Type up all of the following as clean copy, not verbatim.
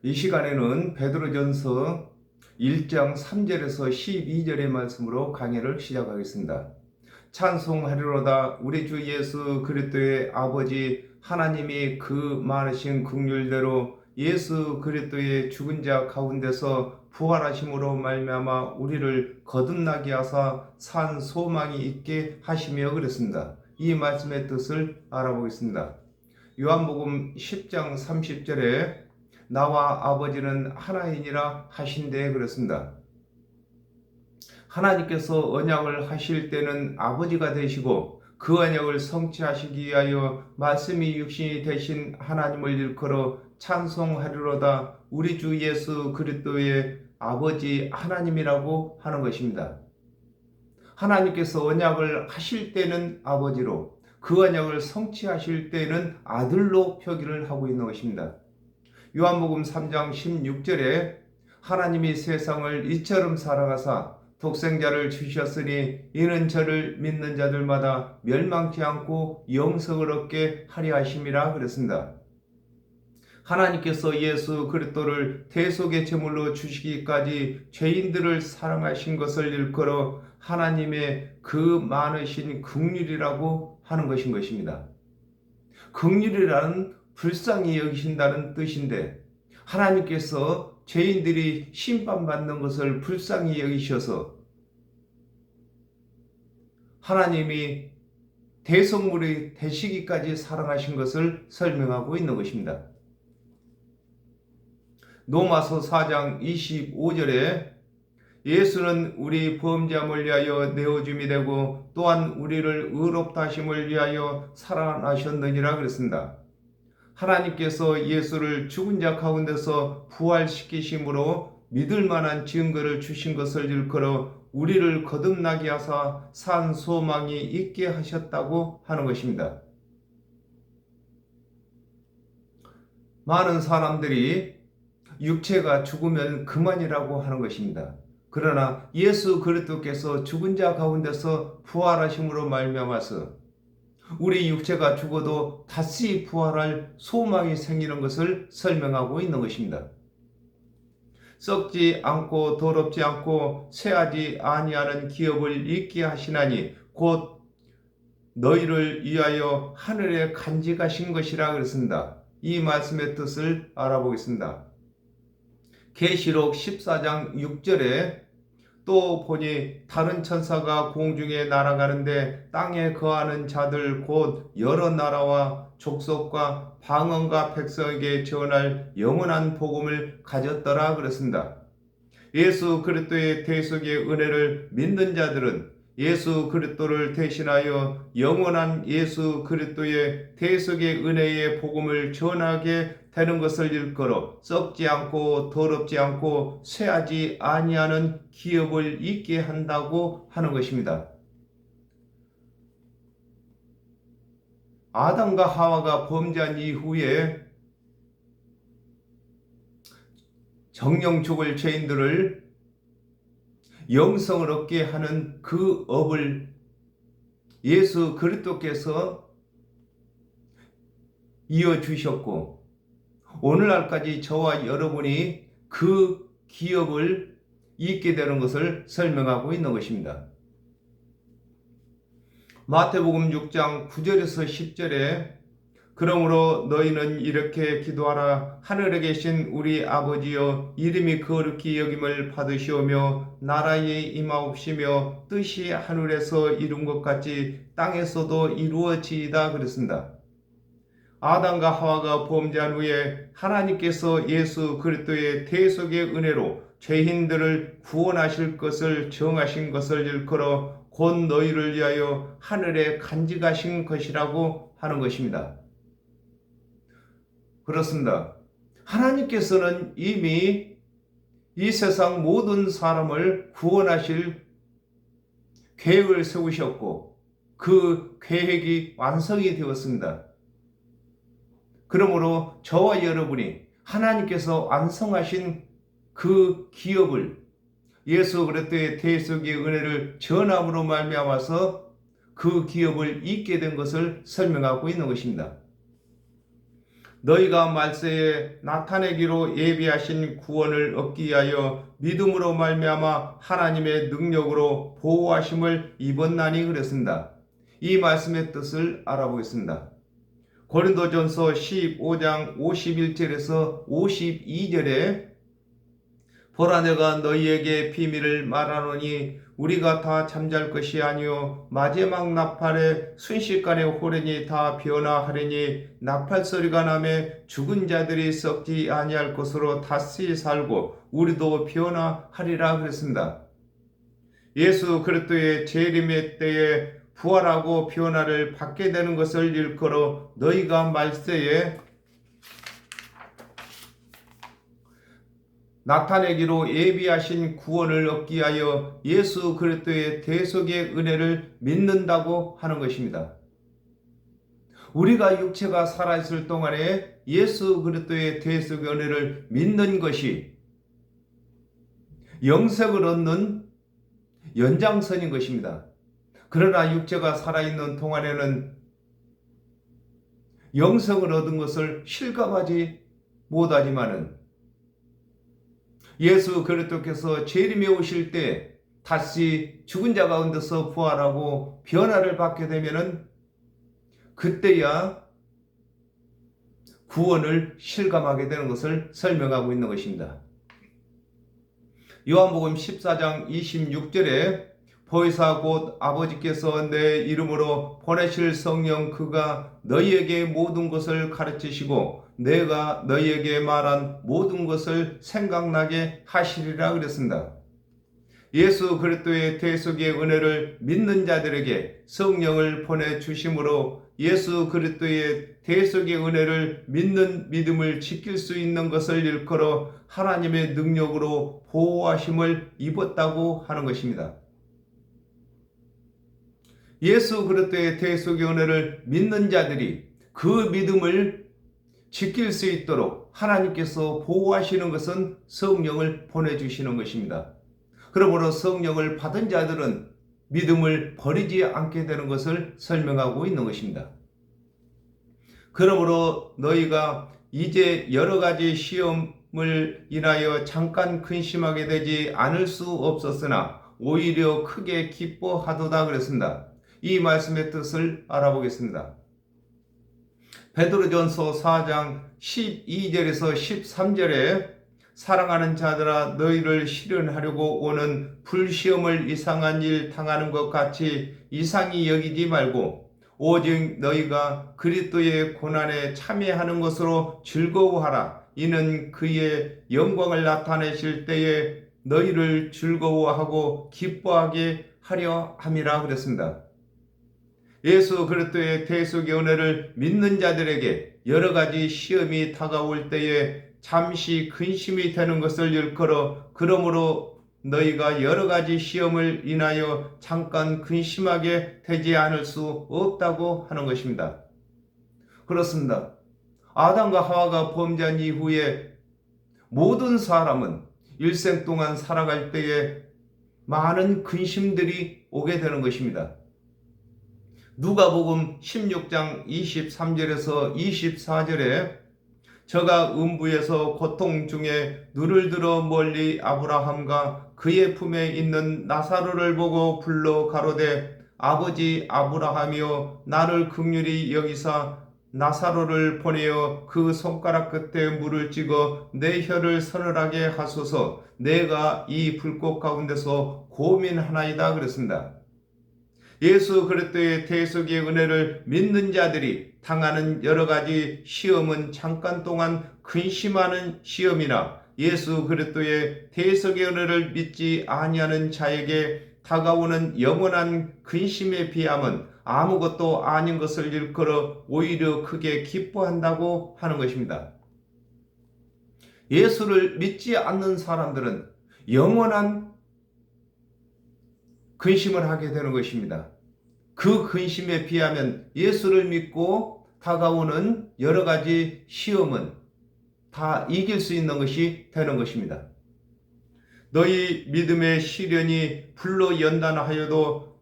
이 시간에는 베드로전서 1장 3절에서 12절의 말씀으로 강해를 시작하겠습니다. 찬송하리로다. 우리 주 예수 그리스도의 아버지 하나님이 그 많으신 긍휼대로 예수 그리스도의 죽은 자 가운데서 부활하심으로 말미암아 우리를 거듭나게 하사 산 소망이 있게 하시며 그랬습니다. 이 말씀의 뜻을 알아보겠습니다. 요한복음 10장 30절에 나와 아버지는 하나이니라 하신대 그랬습니다. 하나님께서 언약을 하실 때는 아버지가 되시고 그 언약을 성취하시기 위하여 말씀이 육신이 되신 하나님을 일컬어 찬송하리로다. 우리 주 예수 그리스도의 아버지 하나님이라고 하는 것입니다. 하나님께서 언약을 하실 때는 아버지로, 그 언약을 성취하실 때는 아들로 표기를 하고 있는 것입니다. 요한복음 3장 16절에 하나님이 세상을 이처럼 사랑하사 독생자를 주셨으니 이는 저를 믿는 자들마다 멸망치 않고 영생을 얻게 하려 하심이라 그랬습니다. 하나님께서 예수 그리스도를 대속의 제물로 주시기까지 죄인들을 사랑하신 것을 일컬어 하나님의 그 많으신 긍휼이라고 하는 것입니다. 긍휼이라는 불쌍히 여기신다는 뜻인데, 하나님께서 죄인들이 심판받는 것을 불쌍히 여기셔서 하나님이 대속물이 되시기까지 사랑하신 것을 설명하고 있는 것입니다. 로마서 4장 25절에 예수는 우리 범죄함을 위하여 내어줌이 되고 또한 우리를 의롭다 하심을 위하여 살아나셨느니라 그랬습니다. 하나님께서 예수를 죽은 자 가운데서 부활시키심으로 믿을 만한 증거를 주신 것을 일컬어 우리를 거듭나게 하사 산 소망이 있게 하셨다고 하는 것입니다. 많은 사람들이 육체가 죽으면 그만이라고 하는 것입니다. 그러나 예수 그리스도께서 죽은 자 가운데서 부활하심으로 말미암아서 우리 육체가 죽어도 다시 부활할 소망이 생기는 것을 설명하고 있는 것입니다. 썩지 않고 더럽지 않고 쇠하지 아니하는 기업을 잊게 하시나니 곧 너희를 위하여 하늘에 간직하신 것이라 그랬습니다. 이 말씀의 뜻을 알아보겠습니다. 계시록 14장 6절에 또 보니 다른 천사가 공중에 날아가는데 땅에 거하는 자들 곧 여러 나라와 족속과 방언과 백성에게 전할 영원한 복음을 가졌더라 그랬습니다. 예수 그리스도의 대속의 은혜를 믿는 자들은 예수 그리스도를 대신하여 영원한 예수 그리스도의 대속의 은혜의 복음을 전하게 되는 것을 일컬어 썩지 않고 더럽지 않고 쇠하지 아니하는 기업을 잊게 한다고 하는 것입니다. 아담과 하와가 범죄한 이후에 정령 죽을 죄인들을 영성을 얻게 하는 그 업을 예수 그리스도께서 이어주셨고 오늘날까지 저와 여러분이 그 기업을 잊게 되는 것을 설명하고 있는 것입니다. 마태복음 6장 9절에서 10절에 그러므로 너희는 이렇게 기도하라. 하늘에 계신 우리 아버지여, 이름이 거룩히 여김을 받으시오며 나라에 임하옵시며 뜻이 하늘에서 이룬 것 같이 땅에서도 이루어지이다 그랬습니다. 아담과 하와가 범죄한 후에 하나님께서 예수 그리스도의 대속의 은혜로 죄인들을 구원하실 것을 정하신 것을 일컬어 곧 너희를 위하여 하늘에 간직하신 것이라고 하는 것입니다. 그렇습니다. 하나님께서는 이미 이 세상 모든 사람을 구원하실 계획을 세우셨고 그 계획이 완성이 되었습니다. 그러므로 저와 여러분이 하나님께서 완성하신 그 기업을 예수 그리스도의 대속의 은혜를 전함으로 말미암아서 그 기업을 잊게 된 것을 설명하고 있는 것입니다. 너희가 말세에 나타내기로 예비하신 구원을 얻기 위하여 믿음으로 말미암아 하나님의 능력으로 보호하심을 입었나니 그랬습니다. 이 말씀의 뜻을 알아보겠습니다. 고린도전서 15장 51절에서 52절에 보라 내가 너희에게 비밀을 말하노니 우리가 다 잠잘 것이 아니요 마지막 나팔에 순식간에 호련히 다 변화하리니 나팔 소리가 나매 죽은 자들이 썩지 아니할 것으로 다시 살고 우리도 변화하리라 그랬습니다. 예수 그리스도의 재림의 때에 부활하고 변화를 받게 되는 것을 일컬어 너희가 말세에 나타내기로 예비하신 구원을 얻기 위하여 예수 그리스도의 대속의 은혜를 믿는다고 하는 것입니다. 우리가 육체가 살아있을 동안에 예수 그리스도의 대속의 은혜를 믿는 것이 영생을 얻는 연장선인 것입니다. 그러나 육체가 살아있는 동안에는 영생을 얻은 것을 실감하지 못하지만은 예수 그리스도께서 재림에 오실 때 다시 죽은 자 가운데서 부활하고 변화를 받게 되면은 그때야 구원을 실감하게 되는 것을 설명하고 있는 것입니다. 요한복음 14장 26절에 보혜사 곧 아버지께서 내 이름으로 보내실 성령 그가 너희에게 모든 것을 가르치시고 내가 너희에게 말한 모든 것을 생각나게 하시리라 그랬습니다. 예수 그리스도의 대속의 은혜를 믿는 자들에게 성령을 보내주심으로 예수 그리스도의 대속의 은혜를 믿는 믿음을 지킬 수 있는 것을 일컬어 하나님의 능력으로 보호하심을 입었다고 하는 것입니다. 예수 그리스도의 대속의 은혜를 믿는 자들이 그 믿음을 지킬 수 있도록 하나님께서 보호하시는 것은 성령을 보내주시는 것입니다. 그러므로 성령을 받은 자들은 믿음을 버리지 않게 되는 것을 설명하고 있는 것입니다. 그러므로 너희가 이제 여러 가지 시험을 인하여 잠깐 근심하게 되지 않을 수 없었으나 오히려 크게 기뻐하도다 그랬습니다. 이 말씀의 뜻을 알아보겠습니다. 베드로전서 4장 12절에서 13절에 사랑하는 자들아 너희를 시련하려고 오는 불시험을 이상한 일 당하는 것 같이 이상히 여기지 말고 오직 너희가 그리스도의 고난에 참여하는 것으로 즐거워하라. 이는 그의 영광을 나타내실 때에 너희를 즐거워하고 기뻐하게 하려 함이라 그랬습니다. 예수 그리스도의 대속의 은혜를 믿는 자들에게 여러 가지 시험이 다가올 때에 잠시 근심이 되는 것을 일컬어 그러므로 너희가 여러 가지 시험을 인하여 잠깐 근심하게 되지 않을 수 없다고 하는 것입니다. 그렇습니다. 아담과 하와가 범죄한 이후에 모든 사람은 일생 동안 살아갈 때에 많은 근심들이 오게 되는 것입니다. 누가복음 16장 23절에서 24절에 저가 음부에서 고통 중에 눈을 들어 멀리 아브라함과 그의 품에 있는 나사로를 보고 불러 가로되 아버지 아브라함이여 나를 긍휼히 여기사 나사로를 보내어 그 손가락 끝에 물을 찍어 내 혀를 서늘하게 하소서 내가 이 불꽃 가운데서 고민하나이다 그랬습니다. 예수 그리스도의 대속의 은혜를 믿는 자들이 당하는 여러 가지 시험은 잠깐 동안 근심하는 시험이나 예수 그리스도의 대속의 은혜를 믿지 아니하는 자에게 다가오는 영원한 근심에 비하면 아무것도 아닌 것을 일컬어 오히려 크게 기뻐한다고 하는 것입니다. 예수를 믿지 않는 사람들은 영원한 근심을 하게 되는 것입니다. 그 근심에 비하면 예수를 믿고 다가오는 여러 가지 시험은 다 이길 수 있는 것이 되는 것입니다. 너희 믿음의 시련이 불로 연단하여도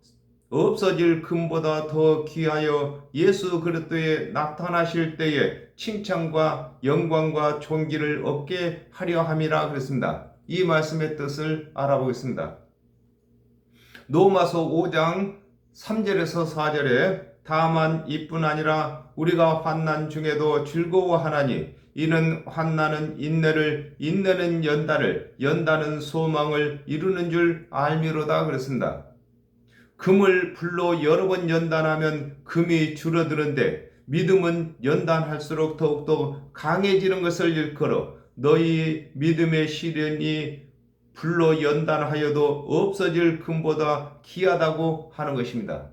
없어질 금보다 더 귀하여 예수 그리스도에 나타나실 때에 칭찬과 영광과 존귀를 얻게 하려 함이라 그랬습니다. 이 말씀의 뜻을 알아보겠습니다. 로마서 5장 3절에서 4절에 다만 이뿐 아니라 우리가 환난 중에도 즐거워하나니 이는 환난은 인내를, 인내는 연단을, 연단은 소망을 이루는 줄 알미로다 그랬습니다. 금을 불로 여러 번 연단하면 금이 줄어드는데 믿음은 연단할수록 더욱더 강해지는 것을 일컬어 너희 믿음의 시련이 불로 연단하여도 없어질 금보다 귀하다고 하는 것입니다.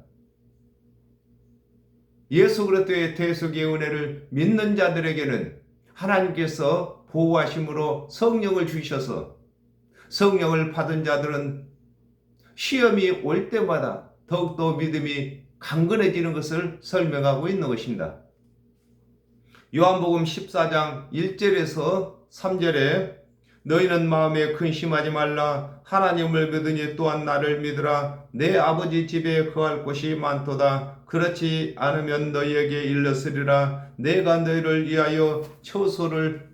예수 그리스도의 대속의 은혜를 믿는 자들에게는 하나님께서 보호하심으로 성령을 주셔서 성령을 받은 자들은 시험이 올 때마다 더욱더 믿음이 강건해지는 것을 설명하고 있는 것입니다. 요한복음 14장 1절에서 3절에 너희는 마음에 근심하지 말라. 하나님을 믿으니 또한 나를 믿으라. 내 아버지 집에 거할 곳이 많도다. 그렇지 않으면 너희에게 일렀으리라. 내가 너희를 위하여 처소를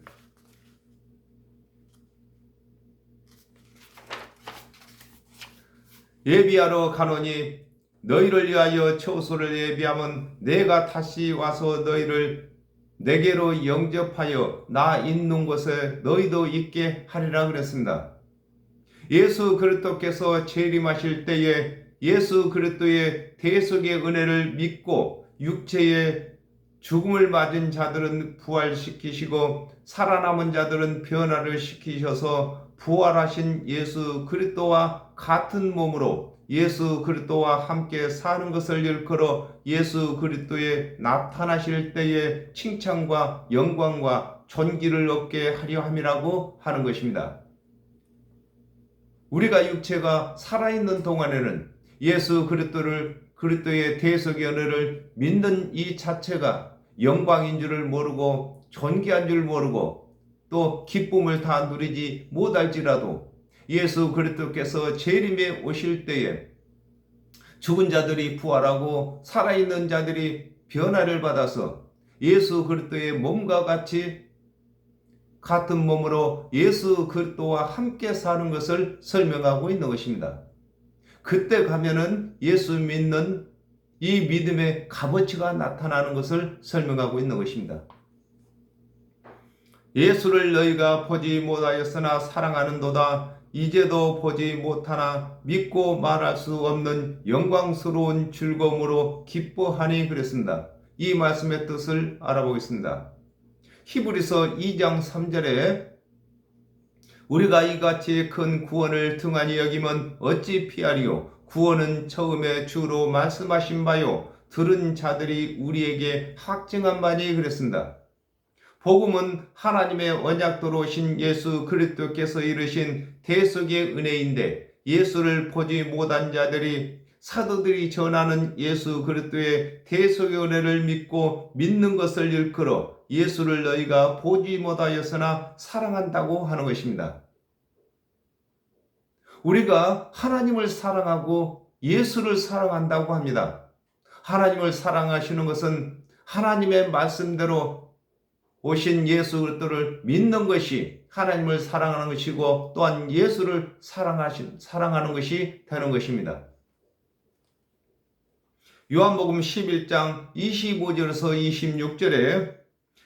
예비하러 가노니 너희를 위하여 처소를 예비하면 내가 다시 와서 너희를 내게로 영접하여 나 있는 곳에 너희도 있게 하리라 그랬습니다. 예수 그리스도께서 재림하실 때에 예수 그리스도의 대속의 은혜를 믿고 육체의 죽음을 맞은 자들은 부활시키시고 살아남은 자들은 변화를 시키셔서 부활하신 예수 그리스도와 같은 몸으로 예수 그리스도와 함께 사는 것을 일컬어 예수 그리스도에 나타나실 때에 칭찬과 영광과 존귀를 얻게 하려 함이라고 하는 것입니다. 우리가 육체가 살아있는 동안에는 예수 그리스도의 대속의 은혜를 믿는 이 자체가 영광인 줄을 모르고 존귀한 줄 모르고 또 기쁨을 다 누리지 못할지라도 예수 그리스도께서 재림에 오실 때에 죽은 자들이 부활하고 살아있는 자들이 변화를 받아서 예수 그리스도의 몸과 같은 몸으로 예수 그리스도와 함께 사는 것을 설명하고 있는 것입니다. 그때 가면은 예수 믿는 이 믿음의 값어치가 나타나는 것을 설명하고 있는 것입니다. 예수를 너희가 보지 못하였으나 사랑하는도다. 이제도 보지 못하나 믿고 말할 수 없는 영광스러운 즐거움으로 기뻐하니 그랬습니다. 이 말씀의 뜻을 알아보겠습니다. 히브리서 2장 3절에 우리가 이같이 큰 구원을 등한히 여기면 어찌 피하리요. 구원은 처음에 주로 말씀하신 바요 들은 자들이 우리에게 확증한 바니 그랬습니다. 복음은 하나님의 언약도로 오신 예수 그리스도께서 이루신 대속의 은혜인데 예수를 보지 못한 자들이 사도들이 전하는 예수 그리스도의 대속의 은혜를 믿고 믿는 것을 일컬어 예수를 너희가 보지 못하였으나 사랑한다고 하는 것입니다. 우리가 하나님을 사랑하고 예수를 사랑한다고 합니다. 하나님을 사랑하시는 것은 하나님의 말씀대로 오신 예수 그리스도를 믿는 것이 하나님을 사랑하는 것이고 또한 예수를 사랑하는 것이 되는 것입니다. 요한복음 11장 25절에서 26절에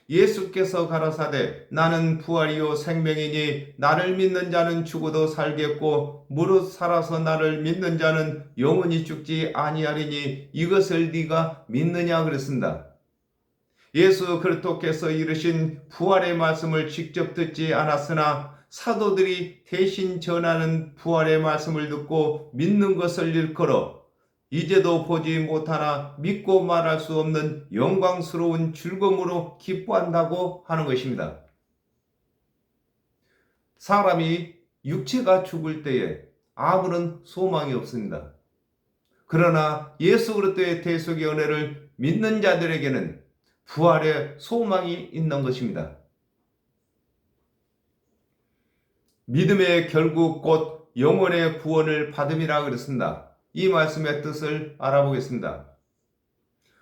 예수께서 가라사대 나는 부활이요 생명이니 나를 믿는 자는 죽어도 살겠고 무릇 살아서 나를 믿는 자는 영원히 죽지 아니하리니 이것을 네가 믿느냐 그랬습니다. 예수 그리스도께서 이르신 부활의 말씀을 직접 듣지 않았으나 사도들이 대신 전하는 부활의 말씀을 듣고 믿는 것을 일컬어 이제도 보지 못하나 믿고 말할 수 없는 영광스러운 즐거움으로 기뻐한다고 하는 것입니다. 사람이 육체가 죽을 때에 아무런 소망이 없습니다. 그러나 예수 그리스도의 대속의 은혜를 믿는 자들에게는 부활의 소망이 있는 것입니다. 믿음의 결국 곧 영혼의 구원을 받음이라 그랬습니다. 이 말씀의 뜻을 알아보겠습니다.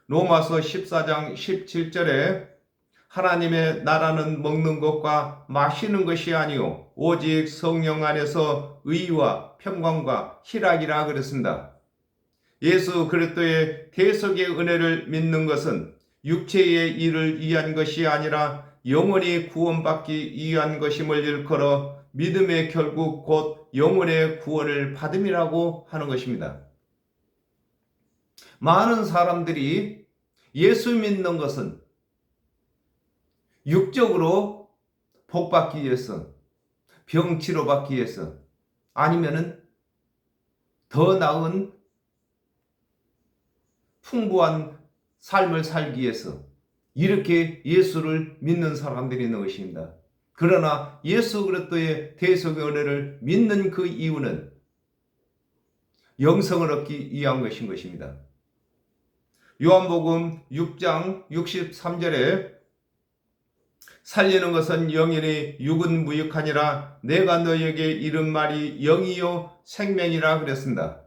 로마서 14장 17절에 하나님의 나라는 먹는 것과 마시는 것이 아니요 오직 성령 안에서 의와 평강과 희락이라 그랬습니다. 예수 그리스도의 대속의 은혜를 믿는 것은 육체의 일을 위한 것이 아니라 영원히 구원받기 위한 것임을 일컬어 믿음의 결국 곧 영혼의 구원을 받음이라고 하는 것입니다. 많은 사람들이 예수 믿는 것은 육적으로 복받기 위해서, 병 치료받기 위해서, 아니면은 더 나은 풍부한 삶을 살기 위해서 이렇게 예수를 믿는 사람들이 있는 것입니다. 그러나 예수 그리스도의 대속의 은혜를 믿는 그 이유는 영생을 얻기 위한 것인 것입니다. 요한복음 6장 63절에 살리는 것은 영이니 육은 무익하니라 내가 너에게 이른 말이 영이요 생명이라 그랬습니다.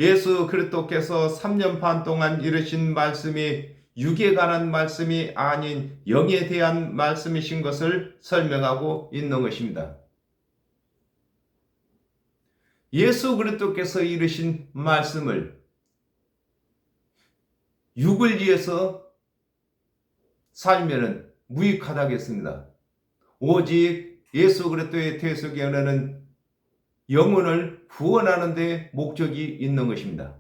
예수 그리스도께서 3년 반 동안 이르신 말씀이 육에 관한 말씀이 아닌 영에 대한 말씀이신 것을 설명하고 있는 것입니다. 예수 그리스도께서 이르신 말씀을 육을 위해서 살면은 무익하다겠습니다. 오직 예수 그리스도의 대속의 은혜는 영혼을 구원하는 데 목적이 있는 것입니다.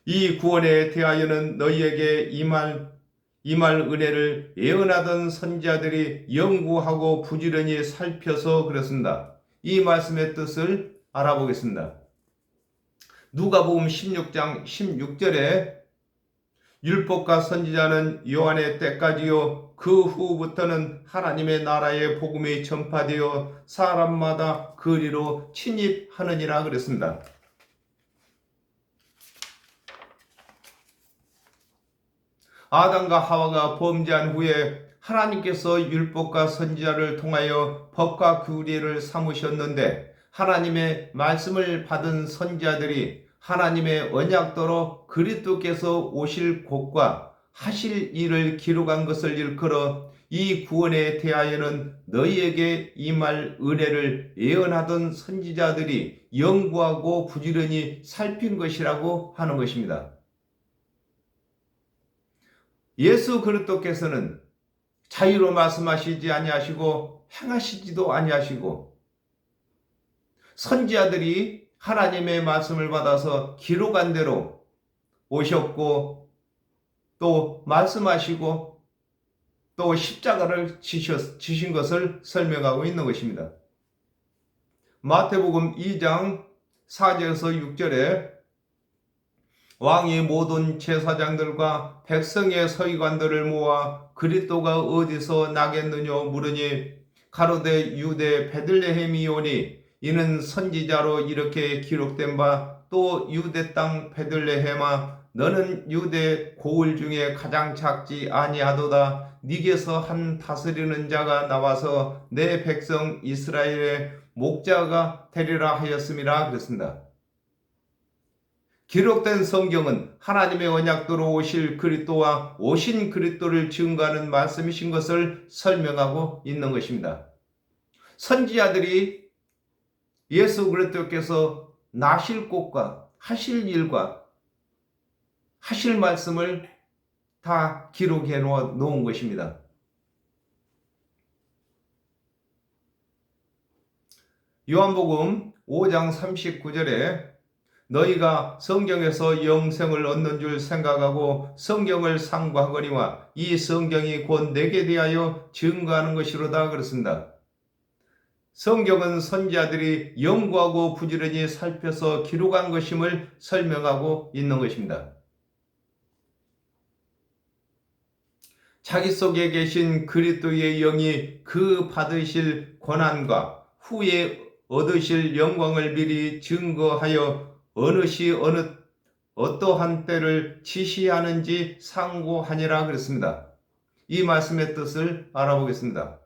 이 구원에 대하여는 너희에게 임할 은혜를 예언하던 선지자들이 연구하고 부지런히 살펴서 그랬습니다. 이 말씀의 뜻을 알아보겠습니다. 누가복음 16장 16절에 율법과 선지자는 요한의 때까지요 그 후부터는 하나님의 나라의 복음이 전파되어 사람마다 그리로 침입하느니라 그랬습니다. 아담과 하와가 범죄한 후에 하나님께서 율법과 선지자를 통하여 법과 규례를 삼으셨는데 하나님의 말씀을 받은 선지자들이 하나님의 언약대로 그리스도께서 오실 곳과 하실 일을 기록한 것을 일컬어 이 구원에 대하여는 너희에게 임할 은혜를 예언하던 선지자들이 연구하고 부지런히 살핀 것이라고 하는 것입니다. 예수 그리스도께서는 자유로 말씀하시지 아니하시고 행하시지도 아니하시고 선지자들이 하나님의 말씀을 받아서 기록한 대로 오셨고 또 말씀하시고 또 십자가를 지신 것을 설명하고 있는 것입니다. 마태복음 2장 4절에서 6절에 왕이 모든 제사장들과 백성의 서기관들을 모아 그리스도가 어디서 나겠느냐 물으니 가로되 유대 베들레헴이오니 이는 선지자로 이렇게 기록된 바 또 유대 땅 베들레헴아 너는 유대 고을 중에 가장 작지 아니하도다 네게서 한 다스리는 자가 나와서 내 백성 이스라엘의 목자가 되리라 하였음이라 그랬습니다. 기록된 성경은 하나님의 언약대로 오실 그리스도와 오신 그리스도를 증거하는 말씀이신 것을 설명하고 있는 것입니다. 선지자들이 예수 그리스도께서 나실 곳과 하실 일과 하실 말씀을 다 기록해 놓은 것입니다. 요한복음 5장 39절에 너희가 성경에서 영생을 얻는 줄 생각하고 성경을 상고하거니와 이 성경이 곧 내게 대하여 증거하는 것이로다 그렇습니다. 성경은 선지자들이 연구하고 부지런히 살펴서 기록한 것임을 설명하고 있는 것입니다. 자기 속에 계신 그리스도의 영이 그 받으실 권한과 후에 얻으실 영광을 미리 증거하여 어느 시 어떠한 때를 지시하는지 상고하니라 그랬습니다. 이 말씀의 뜻을 알아보겠습니다.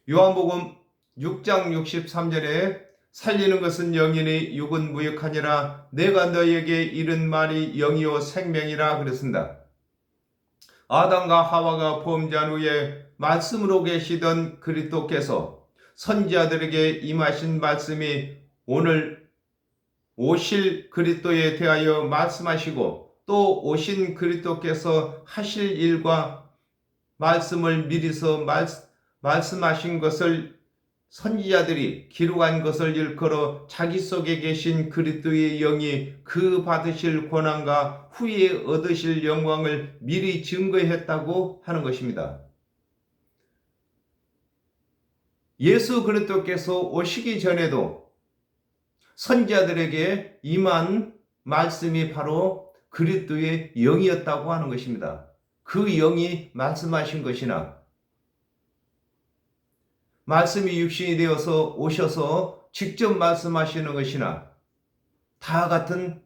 요한복음 6장 63절에 살리는 것은 영이니 육은 무익하니라. 내가 너에게 이른 말이 영이요 생명이라 그랬습니다. 아담과 하와가 범죄한 후에 말씀으로 계시던 그리스도께서 선지자들에게 임하신 말씀이 오늘 오실 그리스도에 대하여 말씀하시고 또 오신 그리스도께서 하실 일과 말씀을 미리서 말씀하신 것을 선지자들이 기록한 것을 일컬어 자기 속에 계신 그리스도의 영이 그 받으실 권한과 후에 얻으실 영광을 미리 증거했다고 하는 것입니다. 예수 그리스도께서 오시기 전에도 선지자들에게 임한 말씀이 바로 그리스도의 영이었다고 하는 것입니다. 그 영이 말씀하신 것이나 말씀이 육신이 되어서 오셔서 직접 말씀하시는 것이나 다 같은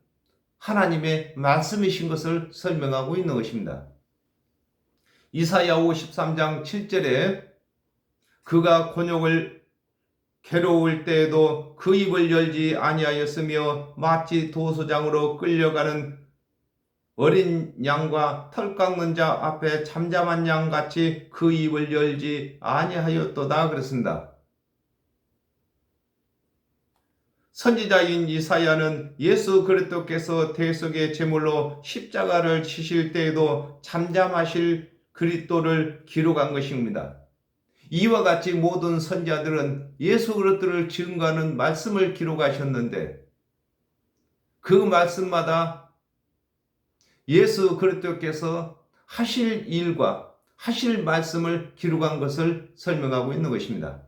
하나님의 말씀이신 것을 설명하고 있는 것입니다. 이사야 53장 7절에 그가 곤욕을 괴로울 때에도 그 입을 열지 아니하였으며 마치 도소장으로 끌려가는 어린 양과 털 깎는 자 앞에 잠잠한 양같이 그 입을 열지 아니하였도다 그랬습니다. 선지자인 이사야는 예수 그리스도께서 대속의 제물로 십자가를 지실 때에도 잠잠하실 그리스도를 기록한 것입니다. 이와 같이 모든 선지자들은 예수 그리스도를 증거하는 말씀을 기록하셨는데 그 말씀마다 예수 그리스도께서 하실 일과 하실 말씀을 기록한 것을 설명하고 있는 것입니다.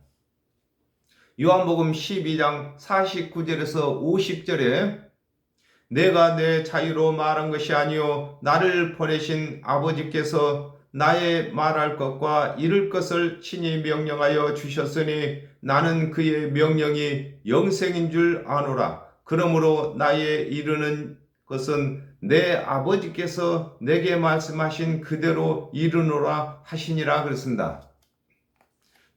요한복음 12장 49절에서 50절에 내가 내 자유로 말한 것이 아니요 나를 보내신 아버지께서 나의 말할 것과 이룰 것을 친히 명령하여 주셨으니 나는 그의 명령이 영생인 줄 아노라. 그러므로 나의 이르는 것은 내 아버지께서 내게 말씀하신 그대로 이르노라 하시니라 그랬습니다.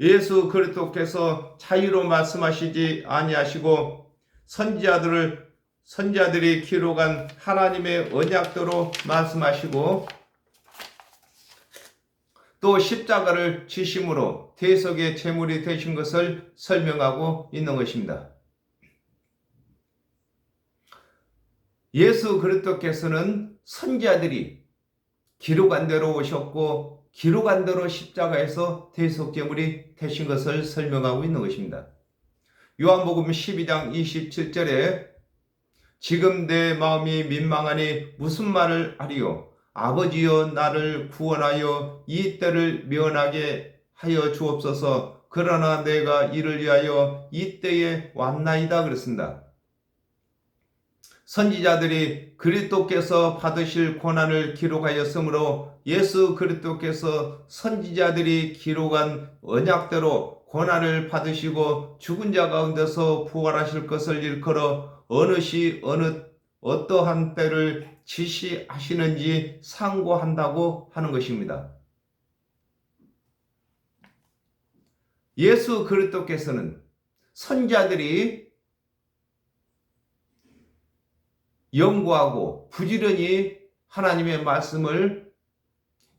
예수 그리스도께서 자유로 말씀하시지 아니하시고 선지자들이 기록한 하나님의 언약대로 말씀하시고 또 십자가를 지심으로 대속의 제물이 되신 것을 설명하고 있는 것입니다. 예수 그리스도께서는 선지자들이 기록한 대로 오셨고 기록한 대로 십자가에서 대속제물이 되신 것을 설명하고 있는 것입니다. 요한복음 12장 27절에 지금 내 마음이 민망하니 무슨 말을 하리요? 아버지여 나를 구원하여 이 때를 면하게 하여 주옵소서. 그러나 내가 이를 위하여 이 때에 왔나이다 그랬습니다. 선지자들이 그리스도께서 받으실 고난을 기록하였으므로 예수 그리스도께서 선지자들이 기록한 언약대로 고난을 받으시고 죽은 자 가운데서 부활하실 것을 일컬어 어느 시 어떠한 때를 지시하시는지 상고한다고 하는 것입니다. 예수 그리스도께서는 선지자들이 연구하고 부지런히 하나님의 말씀을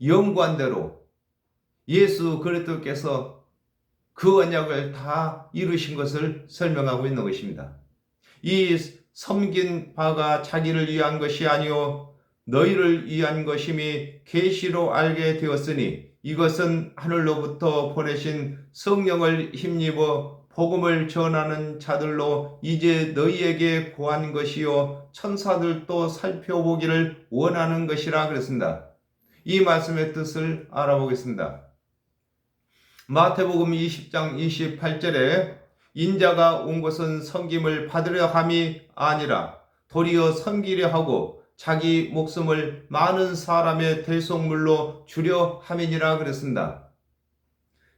연구한 대로 예수 그리스도께서 그 언약을 다 이루신 것을 설명하고 있는 것입니다. 이 섬긴 바가 자기를 위한 것이 아니요 너희를 위한 것임이 계시로 알게 되었으니 이것은 하늘로부터 보내신 성령을 힘입어 복음을 전하는 자들로 이제 너희에게 고한 것이요 천사들도 살펴보기를 원하는 것이라 그랬습니다. 이 말씀의 뜻을 알아보겠습니다. 마태복음 20장 28절에 인자가 온 것은 섬김을 받으려 함이 아니라 도리어 섬기려 하고 자기 목숨을 많은 사람의 대속물로 주려 함이니라 그랬습니다.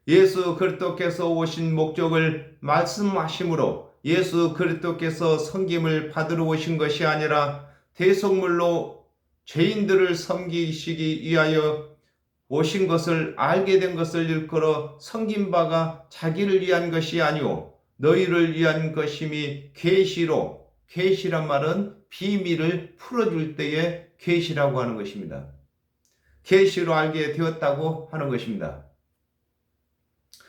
예수 그리스도께서 오신 목적을 말씀하심으로 예수 그리스도께서 섬김을 받으러 오신 것이 아니라 대속물로 죄인들을 섬기시기 위하여 오신 것을 알게 된 것을 일컬어 섬긴 바가 자기를 위한 것이 아니오 너희를 위한 것임이 계시로, 계시란 말은 비밀을 풀어줄 때에 계시라고 하는 것입니다. 계시로 알게 되었다고 하는 것입니다.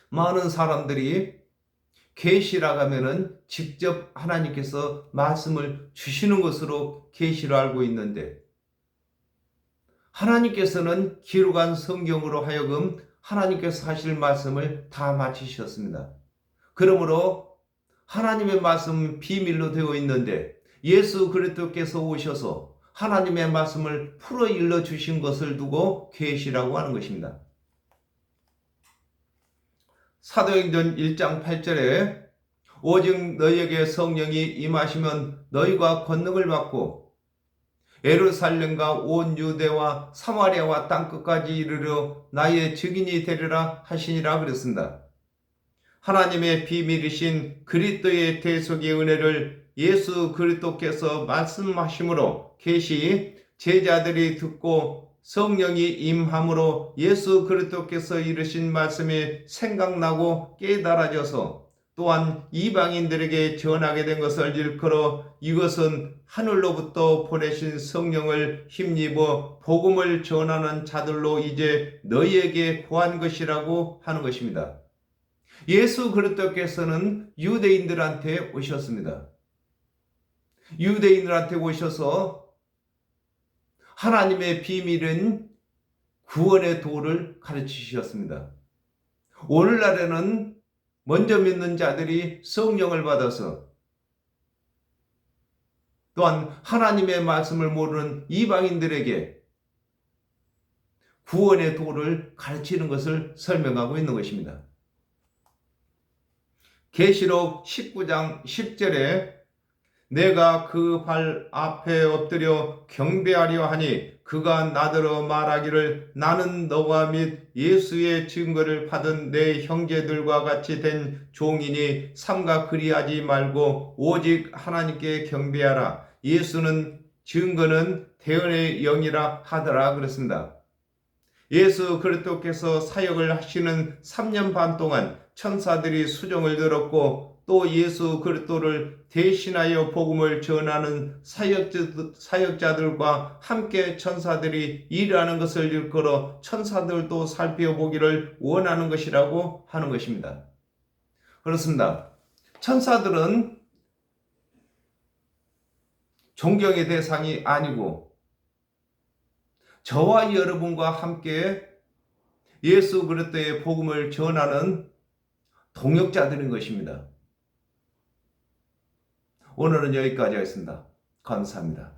많은 사람들이 계시라고 하면은 직접 하나님께서 말씀을 주시는 것으로 계시로 알고 있는데, 하나님께서는 기록한 성경으로 하여금 하나님께서 하실 말씀을 다 마치셨습니다. 그러므로 하나님의 말씀은 비밀로 되어 있는데 예수 그리스도께서 오셔서 하나님의 말씀을 풀어 일러 주신 것을 두고 계시라고 하는 것입니다. 사도행전 1장 8절에 오직 너희에게 성령이 임하시면 너희가 권능을 받고 예루살렘과 온 유대와 사마리아와 땅끝까지 이르러 나의 증인이 되리라 하시니라 그랬습니다. 하나님의 비밀이신 그리스도의 대속의 은혜를 예수 그리스도께서 말씀하심으로 계시 제자들이 듣고 성령이 임함으로 예수 그리스도께서 이르신 말씀이 생각나고 깨달아져서 또한 이방인들에게 전하게 된 것을 일컬어 이것은 하늘로부터 보내신 성령을 힘입어 복음을 전하는 자들로 이제 너희에게 구한 것이라고 하는 것입니다. 예수 그리스도께서는 유대인들한테 오셨습니다. 유대인들한테 오셔서 하나님의 비밀은 구원의 도를 가르치셨습니다. 오늘날에는 먼저 믿는 자들이 성령을 받아서 또한 하나님의 말씀을 모르는 이방인들에게 구원의 도를 가르치는 것을 설명하고 있는 것입니다. 계시록 19장 10절에 내가 그 발 앞에 엎드려 경배하려 하니 그가 나더러 말하기를 나는 너와 및 예수의 증거를 받은 내 형제들과 같이 된 종이니 삼가 그리하지 말고 오직 하나님께 경배하라. 예수는 증거는 대언의 영이라 하더라 그랬습니다. 예수 그리스도께서 사역을 하시는 3년 반 동안 천사들이 수종을 들었고 또 예수 그리스도를 대신하여 복음을 전하는 사역자들과 함께 천사들이 일하는 것을 일컬어 천사들도 살펴보기를 원하는 것이라고 하는 것입니다. 그렇습니다. 천사들은 존경의 대상이 아니고 저와 여러분과 함께 예수 그리스도의 복음을 전하는 동역자들인 것입니다. 오늘은 여기까지 하겠습니다. 감사합니다.